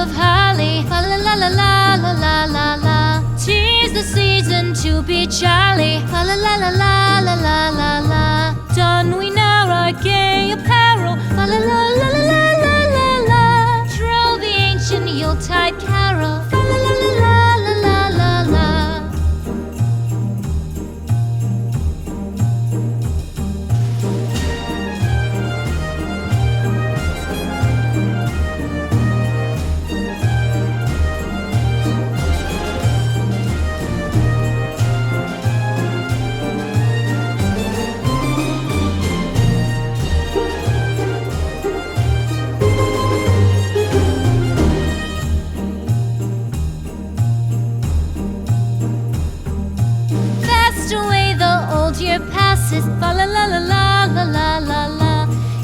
of holly. Fa la la la la la la la la. 'Tis the season to be jolly. Fa la la la la la la la la. Don we now our gay apparel. Fa la la la la la la la la. Troll the ancient Yuletide carol. Fa la la la la la la la la. Year passes, fa la la la la la la la la.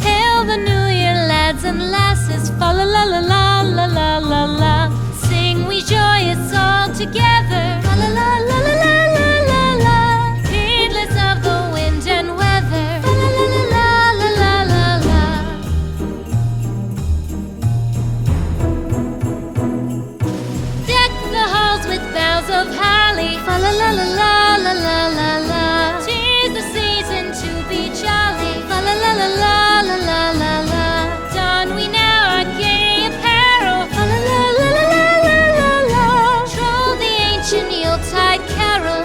Hail the new year, lads and lasses, fa la la la la la la la la. Sing we joyous all together, fa la la la la la la la la. Heedless of the wind and weather, fa la la la la la la la la. Deck the halls with boughs of holly, fa la la la la la la la la. La la la la la la la. Don we now our gay apparel. La la la la la la la la. Troll the ancient Yuletide carol.